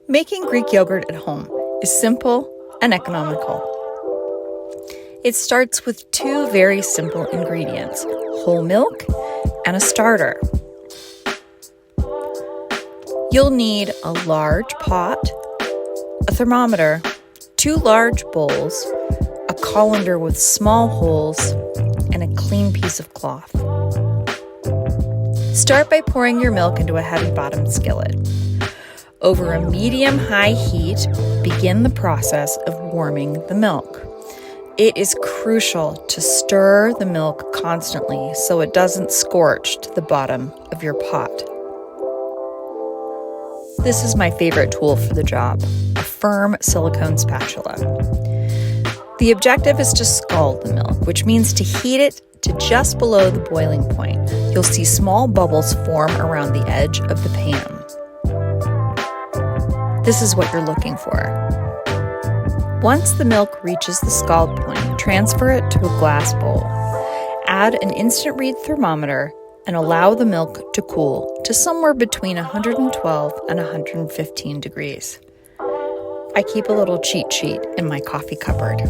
Making Greek yogurt at home is simple and economical. It starts with two very simple ingredients, whole milk and a starter. You'll need a large pot, a thermometer, 2 large bowls, a colander with small holes, and a clean piece of cloth. Start by pouring your milk into a heavy-bottomed skillet. Over a medium-high heat, begin the process of warming the milk. It is crucial to stir the milk constantly so it doesn't scorch to the bottom of your pot. This is my favorite tool for the job, a firm silicone spatula. The objective is to scald the milk, which means to heat it to just below the boiling point. You'll see small bubbles form around the edge of the pan. This is what you're looking for. Once the milk reaches the scald point, transfer it to a glass bowl. Add an instant read thermometer and allow the milk to cool to somewhere between 112 and 115 degrees. I keep a little cheat sheet in my coffee cupboard.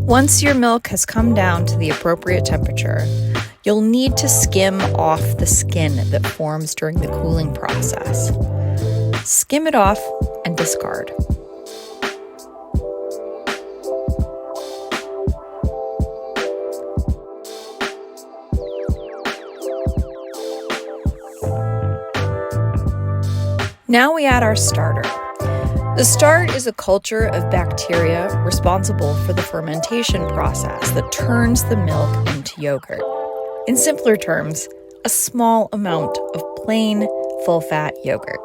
Once your milk has come down to the appropriate temperature, you'll need to skim off the skin that forms during the cooling process. Skim it off and discard. Now we add our starter. The start is a culture of bacteria responsible for the fermentation process that turns the milk into yogurt. In simpler terms, a small amount of plain, full-fat yogurt.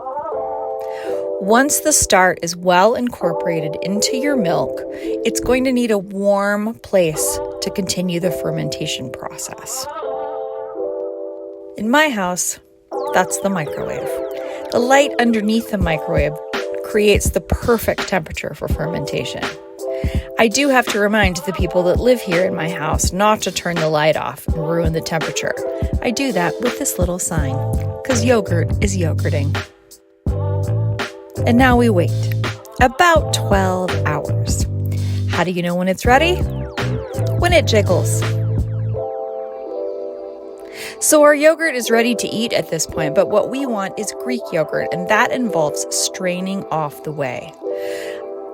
Once the start is well incorporated into your milk, it's going to need a warm place to continue the fermentation process. In my house, that's the microwave. The light underneath the microwave creates the perfect temperature for fermentation. I do have to remind the people that live here in my house not to turn the light off and ruin the temperature. I do that with this little sign, because yogurt is yogurting. And now we wait, about 12 hours. How do you know when it's ready? When it jiggles. So our yogurt is ready to eat at this point, but what we want is Greek yogurt, and that involves straining off the whey.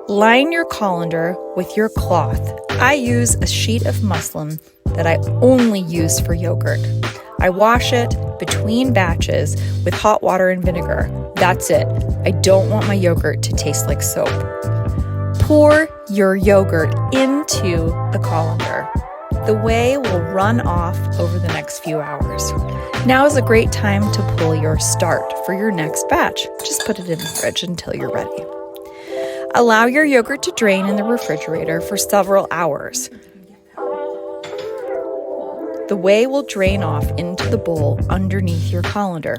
Line your colander with your cloth. I use a sheet of muslin that I only use for yogurt. I wash it between batches with hot water and vinegar. That's it. I don't want my yogurt to taste like soap. Pour your yogurt into the colander. The whey will run off over the next few hours. Now is a great time to pull your start for your next batch. Just put it in the fridge until you're ready. Allow your yogurt to drain in the refrigerator for several hours. The whey will drain off into the bowl underneath your colander.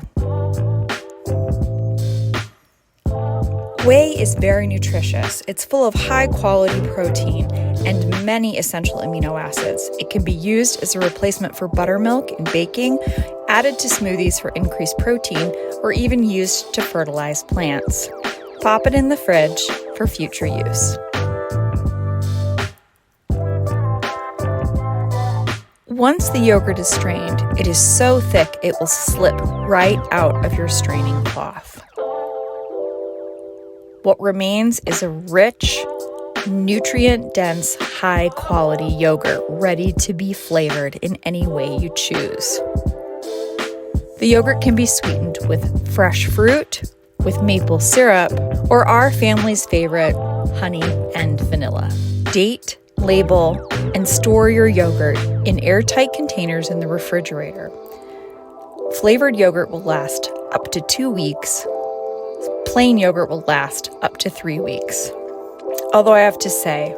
Whey is very nutritious. It's full of high-quality protein and many essential amino acids. It can be used as a replacement for buttermilk in baking, added to smoothies for increased protein, or even used to fertilize plants. Pop it in the fridge for future use. Once the yogurt is strained, it is so thick it will slip right out of your straining cloth. What remains is a rich, nutrient-dense, high-quality yogurt ready to be flavored in any way you choose. The yogurt can be sweetened with fresh fruit, with maple syrup, or our family's favorite, honey and vanilla. Date, label, and store your yogurt in airtight containers in the refrigerator. Flavored yogurt will last up to 2 weeks. Plain yogurt will last up to 3 weeks. Although I have to say,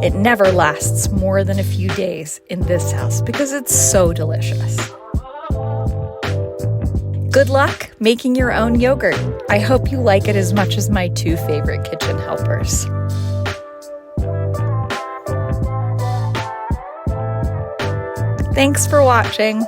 it never lasts more than a few days in this house because it's so delicious. Good luck making your own yogurt. I hope you like it as much as my 2 favorite kitchen helpers. Thanks for watching.